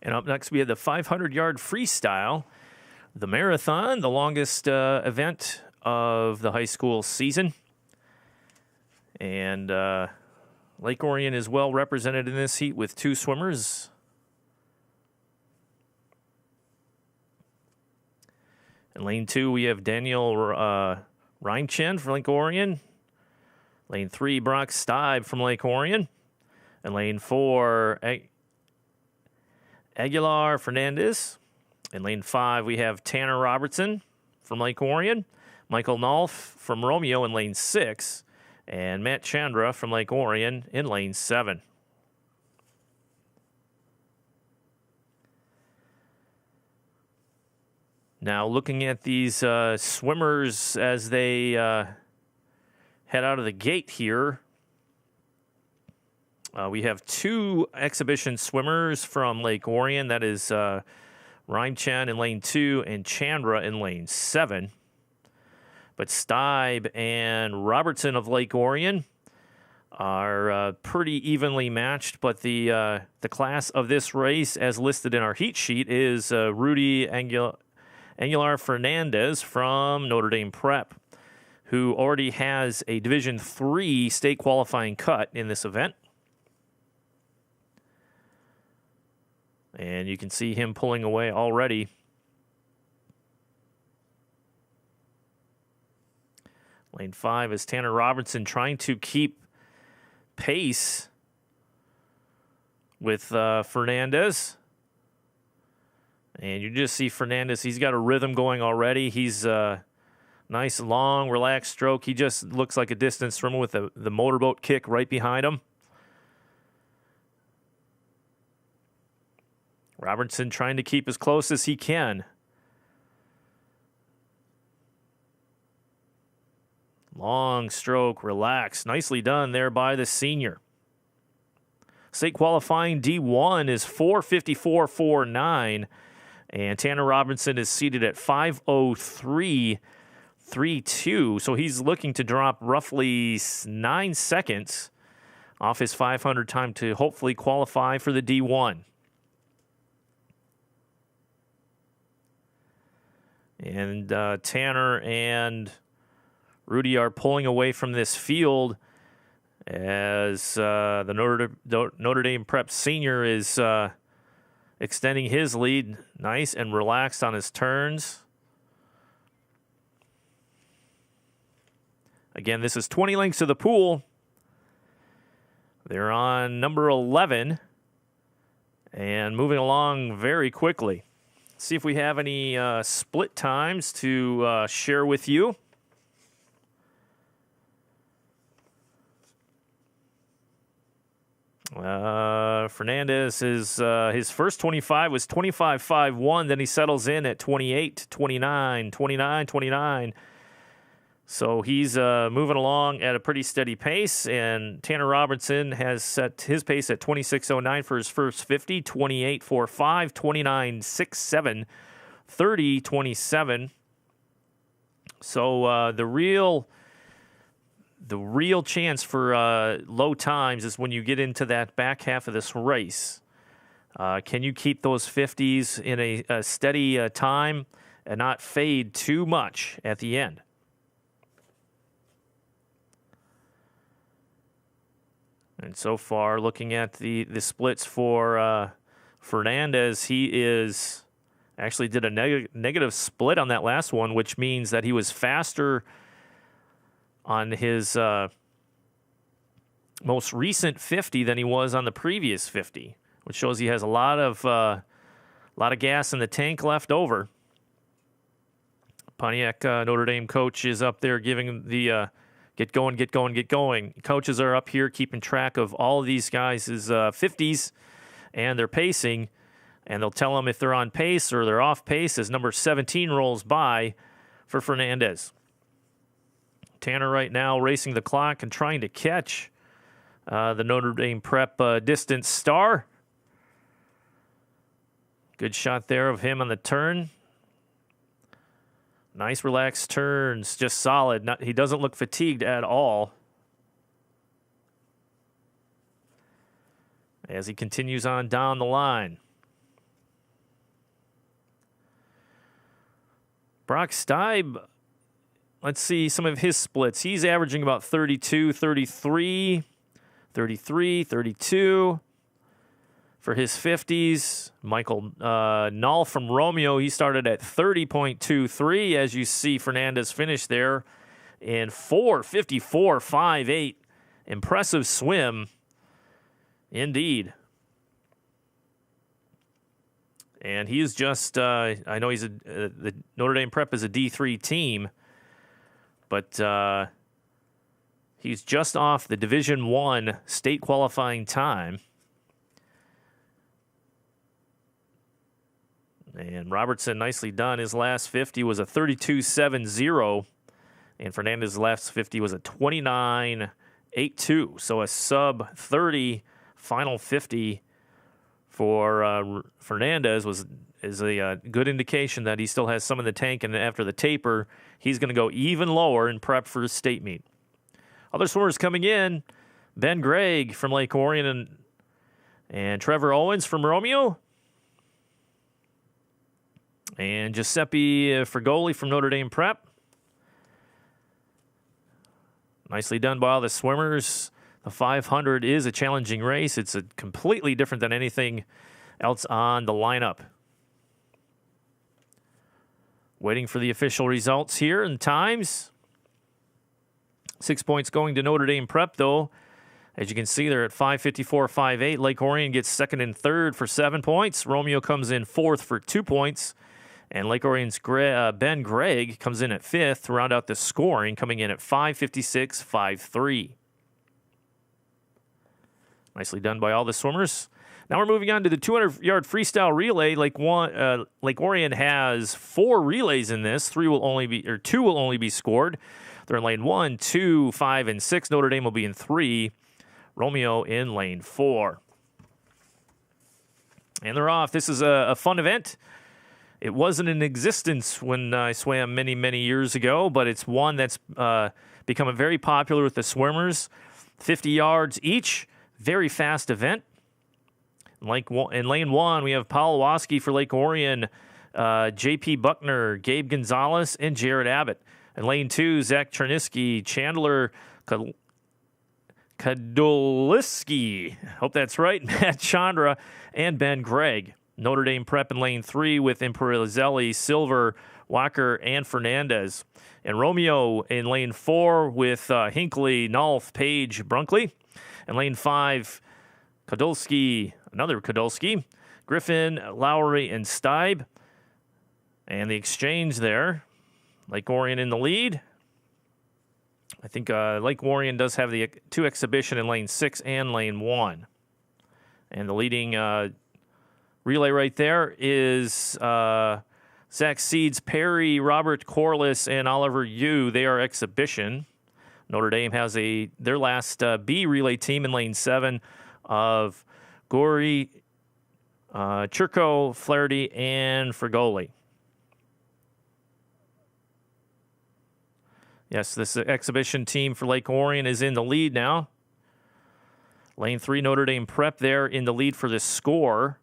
And up next, we have the 500-yard freestyle, the marathon, the longest event of the high school season. And Lake Orion is well represented in this heat with 2 swimmers. In lane 2, we have Daniel Reinchen from Lake Orion. Lane 3, Brock Steib from Lake Orion. And lane 4, Aguilar Fernandez. In lane 5, we have Tanner Robertson from Lake Orion. Michael Nolf from Romeo in lane 6. And Matt Chandra from Lake Orion in lane 7. Now, looking at these swimmers as they head out of the gate here, we have 2 exhibition swimmers from Lake Orion. That is Reinchen in lane 2 and Chandra in lane 7. But Steib and Robertson of Lake Orion are pretty evenly matched. But the class of this race, as listed in our heat sheet, is Rudy Aguilar Fernandez from Notre Dame Prep, who already has a Division III state qualifying cut in this event. And you can see him pulling away already. Lane 5 is Tanner Robertson trying to keep pace with Fernandez. And you just see Fernandez, he's got a rhythm going already. He's nice, long, relaxed stroke. He just looks like a distance swimmer with the motorboat kick right behind him. Robertson trying to keep as close as he can. Long stroke, relaxed. Nicely done there by the senior. State qualifying D1 is 4:54.49, and Tanner Robinson is seated at 5:03.32. So he's looking to drop roughly 9 seconds off his 500 time to hopefully qualify for the D1. And Tanner and Rudy are pulling away from this field as the Notre Dame Prep senior is extending his lead. Nice and relaxed on his turns. Again, this is 20 lengths to the pool. They're on number 11 and moving along very quickly. See if we have any split times to share with you. Fernandez is his first 25 was 25.51. Then he settles in at 28, 29, 29, 29. So he's moving along at a pretty steady pace. And Tanner Robertson has set his pace at 26.09 for his first 50, 28.45, 29.67, 30.27. So the real chance for low times is when you get into that back half of this race. Can you keep those 50s in a steady time and not fade too much at the end? And so far, looking at the splits for Fernandez, he is actually did a negative split on that last one, which means that he was faster on his most recent 50 than he was on the previous 50, which shows he has a lot of gas in the tank left over. Pontiac Notre Dame coach is up there giving the get going, get going, get going. Coaches are up here keeping track of all of these guys' 50s and their pacing, and they'll tell them if they're on pace or they're off pace as number 17 rolls by for Fernandez. Tanner right now racing the clock and trying to catch the Notre Dame Prep distance star. Good shot there of him on the turn. Nice relaxed turns, just solid. He doesn't look fatigued at all. As he continues on down the line. Brock Steib, let's see some of his splits. He's averaging about 32, 33, 33, 32 for his 50s. Michael Null from Romeo, he started at 30.23. As you see, Fernandez finished there in 4:54.58. Impressive swim, indeed. And he is just, I know he's the Notre Dame Prep is a D3 team, but he's just off the Division I state qualifying time. And Robertson, nicely done. His last 50 was a 32.70, and Fernandez's last 50 was a 29.82. So a sub-30 final 50 for Fernandez is a good indication that he still has some in the tank, and after the taper, he's going to go even lower in prep for his state meet. Other swimmers coming in, Ben Gregg from Lake Orion and Trevor Owens from Romeo, and Giuseppe Frigoli from Notre Dame Prep. Nicely done by all the swimmers. The 500 is a challenging race. It's completely different than anything else on the lineup. Waiting for the official results here and times. 6 points going to Notre Dame Prep, though. As you can see, they're at 5:54.58. Lake Orion gets second and third for 7 points. Romeo comes in fourth for 2 points. And Lake Orion's Ben Gregg comes in at fifth to round out the scoring, coming in at 5:56.53. Nicely done by all the swimmers. Now we're moving on to the 200-yard freestyle relay. Lake Orion has 4 relays in this. 2 will only be scored. They're in lane 1, 2, 5, and 6. Notre Dame will be in 3. Romeo in lane 4. And they're off. This is a fun event. It wasn't in existence when I swam many, many years ago, but it's one that's become very popular with the swimmers. 50 yards each. Very fast event. In lane 1, we have Paul Waski for Lake Orion, J.P. Buckner, Gabe Gonzalez, and Jared Abbott. In lane 2, Zach Chernisky, Chandler Kadoliski, hope that's right, Matt Chandra, and Ben Gregg. Notre Dame Prep in lane 3 with Imperizelli, Silver, Walker, and Fernandez. And Romeo in lane 4 with Hinckley, Nolf, Page, Brunkley. In lane 5, Kadolski, another Kadolski, Griffin, Lowry, and Steib. And the exchange there, Lake Orion in the lead. I think Lake Orion does have the 2 exhibition in lane 6 and lane 1. And the leading relay right there is Zach Seeds, Perry, Robert Corliss, and Oliver Yu. They are exhibition. Notre Dame has their last B relay team in lane 7 of Gori, Churko, Flaherty, and Frigoli. Yes, this exhibition team for Lake Orion is in the lead now. Lane 3, Notre Dame Prep there in the lead for this score.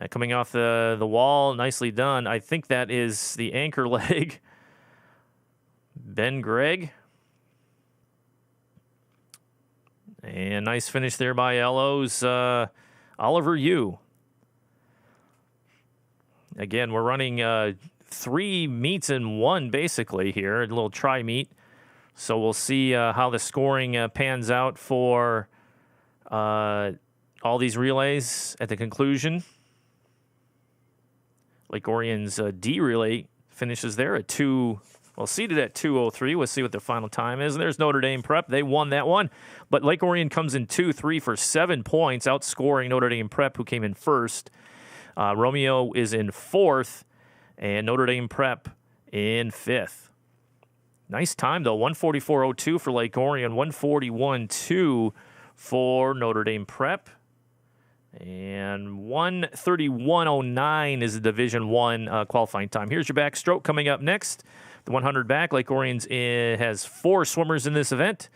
Coming off the wall, nicely done. I think that is the anchor leg. Ben Gregg. And nice finish there by LO's Oliver Yu. Again, we're running 3 meets in 1 basically here, a little tri-meet. So we'll see how the scoring pans out for all these relays at the conclusion. Lake Orion's D relay finishes there at seated at 2:03. We'll see what their final time is. And there's Notre Dame Prep. They won that one. But Lake Orion comes in 2-3 for 7 points, outscoring Notre Dame Prep, who came in first. Romeo is in 4th, and Notre Dame Prep in 5th. Nice time, though. 1:44.02 for Lake Orion, 1:41.2 for Notre Dame Prep. And 1:31.09 is the Division I qualifying time. Here's your backstroke coming up next. The 100 back. Lake Orion's has 4 swimmers in this event.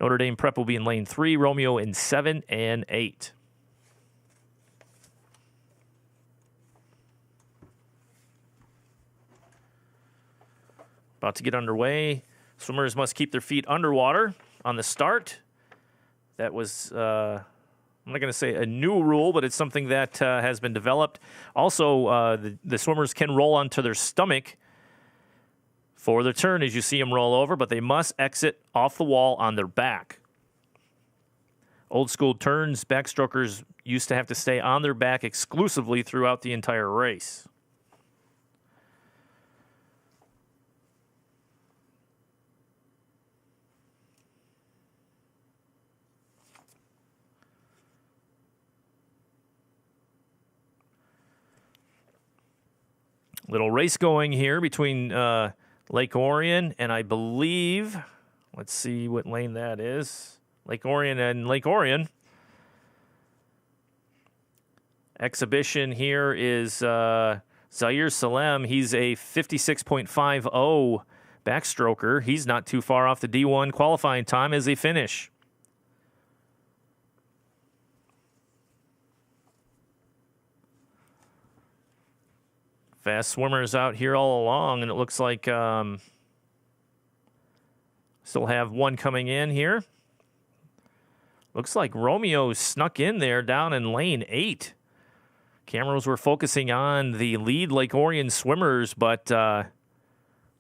Notre Dame Prep will be in lane 3. Romeo in 7 and 8. About to get underway. Swimmers must keep their feet underwater on the start. That was, I'm not going to say a new rule, but it's something that has been developed. Also, the swimmers can roll onto their stomach for their turn as you see them roll over, but they must exit off the wall on their back. Old school turns, backstrokers used to have to stay on their back exclusively throughout the entire race. Little race going here between Lake Orion and I believe, let's see what lane that is. Lake Orion and Lake Orion. Exhibition here is Zaire Salem. He's a 56.50 backstroker. He's not too far off the D1 qualifying time as they finish. Fast swimmers out here all along, and it looks like still have one coming in here. Looks like Romeo snuck in there down in lane 8. Cameras were focusing on the lead Lake Orion swimmers, but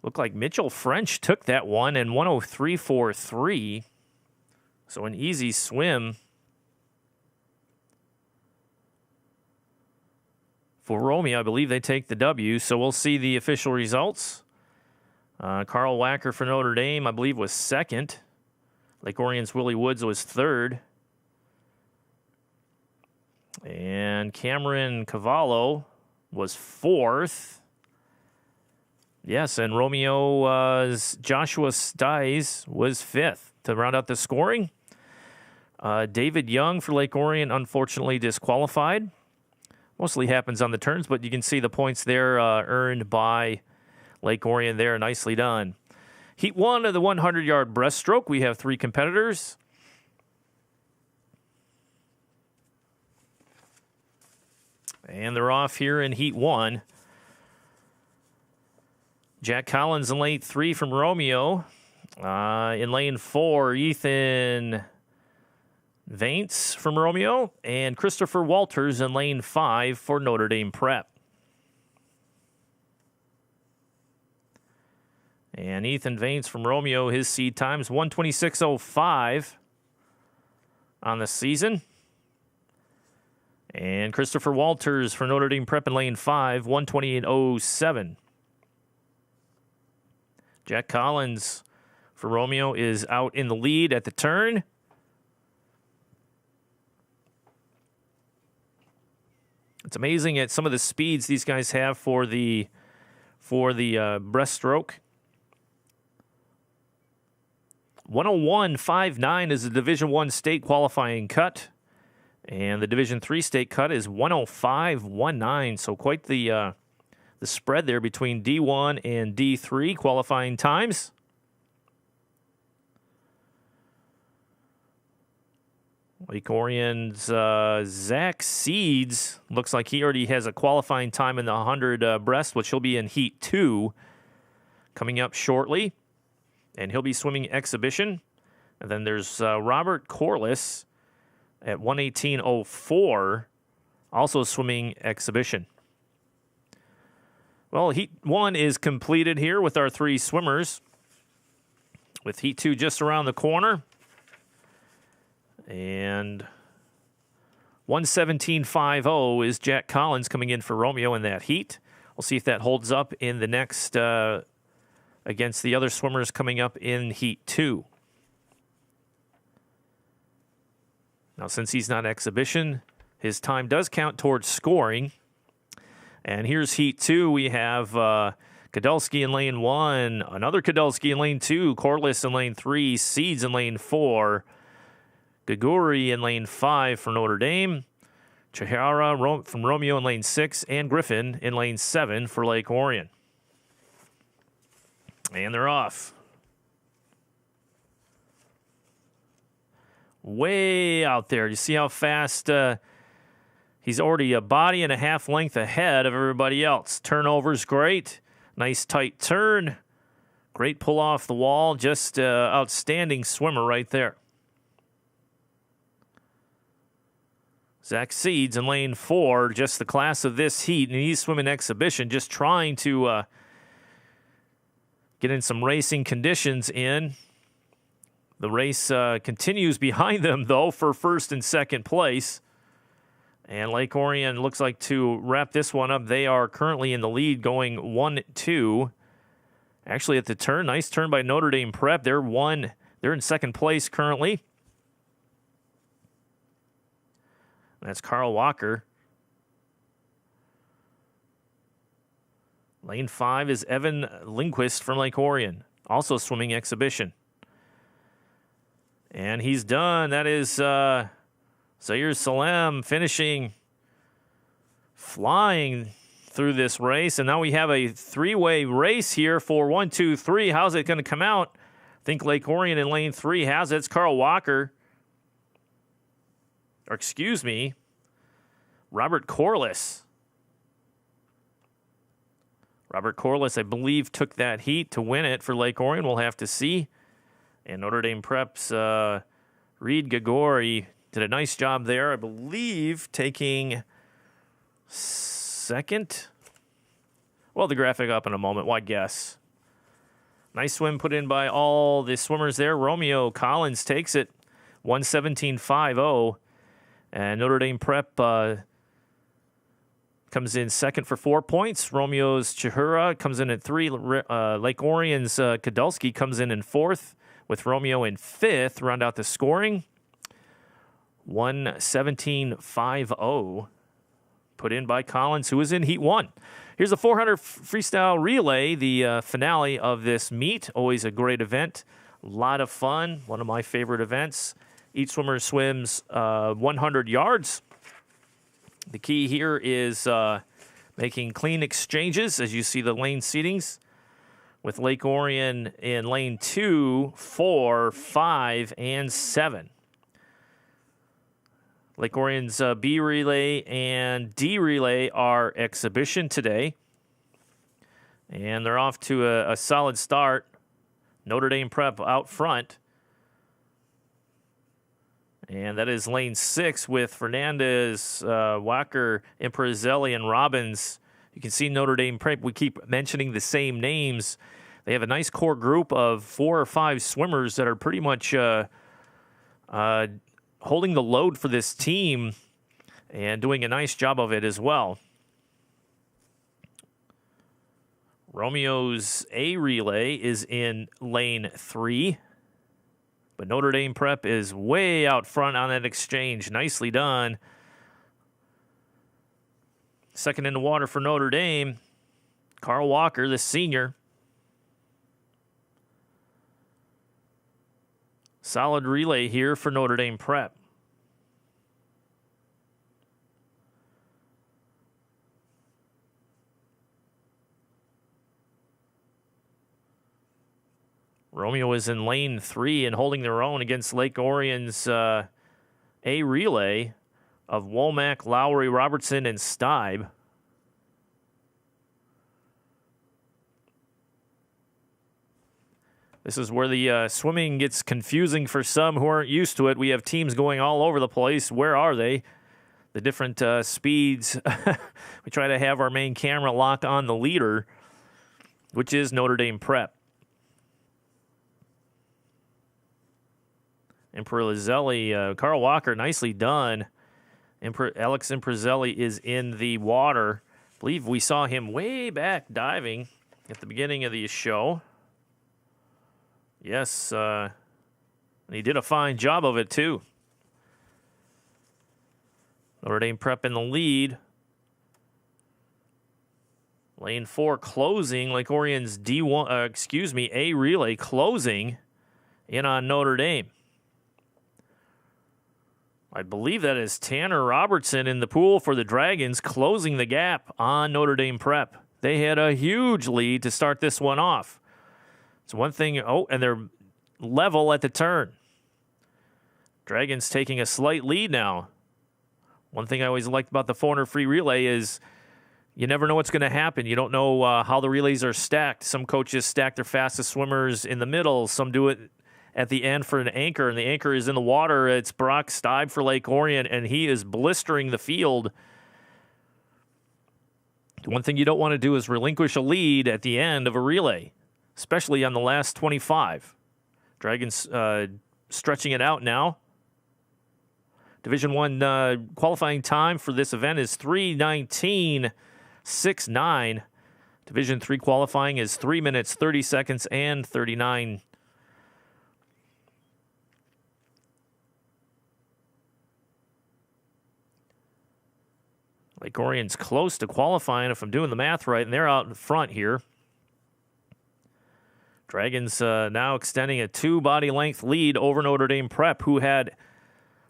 looked like Mitchell French took that one in 1:03.43. So an easy swim for Romeo. I believe they take the W, so we'll see the official results. Carl Wacker for Notre Dame, I believe, was second. Lake Orion's Willie Woods was third. And Cameron Cavallo was fourth. Yes, and Romeo's Joshua Stiles was fifth. To round out the scoring, David Young for Lake Orion, unfortunately disqualified. Mostly happens on the turns, but you can see the points there earned by Lake Orion there. Nicely done. Heat 1 of the 100-yard breaststroke. We have 3 competitors. And they're off here in Heat 1. Jack Collins in lane 3 from Romeo. In lane 4, Ethan Vaints from Romeo. And Christopher Walters in lane 5 for Notre Dame Prep. And Ethan Vaints from Romeo, his seed time's 1:26.05 on the season. And Christopher Walters for Notre Dame Prep in lane 5, 1:28.07. Jack Collins for Romeo is out in the lead at the turn. It's amazing at some of the speeds these guys have for the breaststroke. 101.59 is the Division I state qualifying cut. And the Division III state cut is 105.19. So quite the spread there between D1 and D3 qualifying times. Lake Orion's Zach Seeds looks like he already has a qualifying time in the 100 breast, which he'll be in Heat 2 coming up shortly. And he'll be swimming exhibition. And then there's Robert Corliss at 1:18.04, also swimming exhibition. Well, Heat 1 is completed here with our 3 swimmers, with Heat 2 just around the corner. And 1:17.50 is Jack Collins coming in for Romeo in that heat. We'll see if that holds up in the next against the other swimmers coming up in Heat 2. Now, since he's not exhibition, his time does count towards scoring. And here's Heat 2. We have Kadelsky in lane 1, another Kadelsky in lane 2, Corliss in lane 3, Seeds in lane 4, Gaguri in lane 5 for Notre Dame, Chihara from Romeo in lane 6, and Griffin in lane 7 for Lake Orion. And they're off. Way out there. You see how fast he's already a body and a half length ahead of everybody else. Turnover's great. Nice tight turn. Great pull off the wall. Just outstanding swimmer right there. Zach Seeds in lane 4, just the class of this heat, and he's swimming exhibition, just trying to get in some racing conditions in. The race continues behind them, though, for first and second place. And Lake Orion looks like to wrap this one up. They are currently in the lead going 1-2. Actually, at the turn, nice turn by Notre Dame Prep. They're in second place currently. That's Carl Walker. Lane 5 is Evan Lindquist from Lake Orion, also swimming exhibition. And he's done. That is Zaire Salem finishing flying through this race. And now we have a three-way race here for 1, 2, 3. How's it going to come out? I think Lake Orion in lane 3 has it. It's Carl Walker. Or excuse me, Robert Corliss. Robert Corliss, I believe, took that heat to win it for Lake Orion. We'll have to see. And Notre Dame Prep's Reed Gagori did a nice job there, I believe, taking second. Well, the graphic up in a moment. Why guess? Nice swim put in by all the swimmers there. Romeo Collins takes it 1:17.50. And Notre Dame Prep comes in second for 4 points. Romeo's Chihura comes in at 3. Lake Orion's Kadulski comes in fourth, with Romeo in fifth. Round out the scoring. 1:17.50 put in by Collins, who was in Heat 1. Here's the 400 Freestyle Relay, the finale of this meet. Always a great event. A lot of fun. One of my favorite events. Each swimmer swims 100 yards. The key here is making clean exchanges, as you see the lane seatings, with Lake Orion in lane 2, 4, 5, and 7. Lake Orion's B relay and D relay are exhibition today. And they're off to a solid start. Notre Dame Prep out front. And that is lane 6 with Fernandez, Walker, Imprezelli, and Robbins. You can see Notre Dame Prep. We keep mentioning the same names. They have a nice core group of 4 or 5 swimmers that are pretty much holding the load for this team and doing a nice job of it as well. Romeo's A relay is in lane 3. But Notre Dame Prep is way out front on that exchange. Nicely done. Second in the water for Notre Dame, Carl Walker, the senior. Solid relay here for Notre Dame Prep. Romeo is in lane 3 and holding their own against Lake Orion's A relay of Womack, Lowry, Robertson, and Steib. This is where the swimming gets confusing for some who aren't used to it. We have teams going all over the place. Where are they? The different speeds. We try to have our main camera lock on the leader, which is Notre Dame Prep. Imprezelli, Carl Walker, nicely done. Alex Imprezelli is in the water. I believe we saw him way back diving at the beginning of the show. Yes, and he did a fine job of it, too. Notre Dame Prep in the lead. Lane 4 closing. Lake Orion's A relay closing in on Notre Dame. I believe that is Tanner Robertson in the pool for the Dragons, closing the gap on Notre Dame Prep. They had a huge lead to start this one off. It's one thing, and they're level at the turn. Dragons taking a slight lead now. One thing I always liked about the 400 free relay is you never know what's going to happen. You don't know how the relays are stacked. Some coaches stack their fastest swimmers in the middle. Some do it at the end for an anchor, and the anchor is in the water. It's Brock Steib for Lake Orion, and he is blistering the field. The one thing you don't want to do is relinquish a lead at the end of a relay, especially on the last 25. Dragons stretching it out now. Division I qualifying time for this event is 3:19.69. Division III qualifying is 3 minutes, 30 seconds, and 39. Lake Orion's close to qualifying, if I'm doing the math right, and they're out in front here. Dragons now extending a 2-body length lead over Notre Dame Prep, who had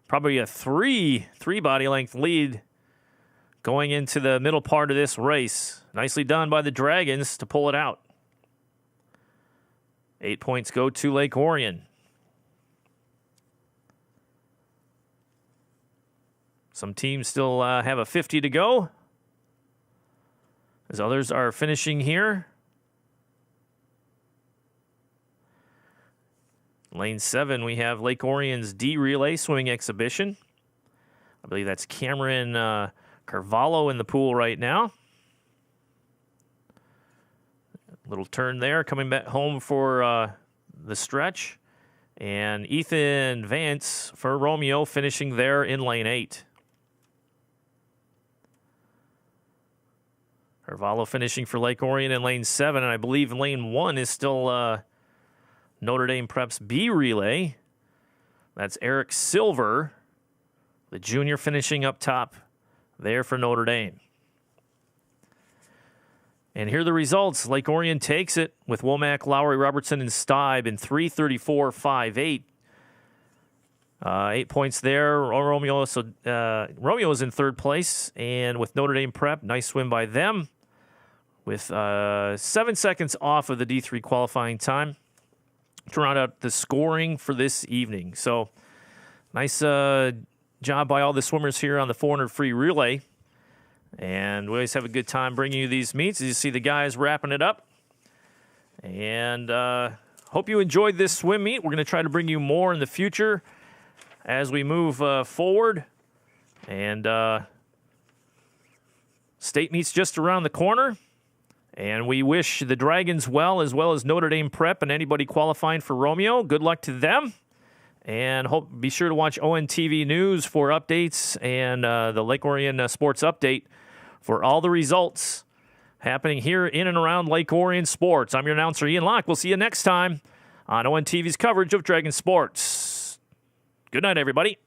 probably a three body length lead going into the middle part of this race. Nicely done by the Dragons to pull it out. 8 points go to Lake Orion. Some teams still have a 50 to go, as others are finishing here. Lane 7, we have Lake Orion's D Relay swimming exhibition. I believe that's Cameron Carvalho in the pool right now. Little turn there, coming back home for the stretch. And Ethan Vance for Romeo finishing there in lane 8. Carvalho finishing for Lake Orion in lane 7, and I believe lane 1 is still Notre Dame Prep's B Relay. That's Eric Silver, the junior, finishing up top there for Notre Dame. And here are the results. Lake Orion takes it with Womack, Lowry, Robertson, and Steib in 3:34.58. 8 points there. Romeo is in third place, and with Notre Dame Prep, nice swim by them, with 7 seconds off of the D3 qualifying time to round out the scoring for this evening. So nice job by all the swimmers here on the 400 free relay. And we always have a good time bringing you these meets as you see the guys wrapping it up. And hope you enjoyed this swim meet. We're going to try to bring you more in the future as we move forward. And state meets just around the corner. And we wish the Dragons well as Notre Dame Prep and anybody qualifying for Romeo. Good luck to them. And be sure to watch ONTV News for updates and the Lake Orion Sports Update for all the results happening here in and around Lake Orion Sports. I'm your announcer, Ian Locke. We'll see you next time on ONTV's coverage of Dragon Sports. Good night, everybody.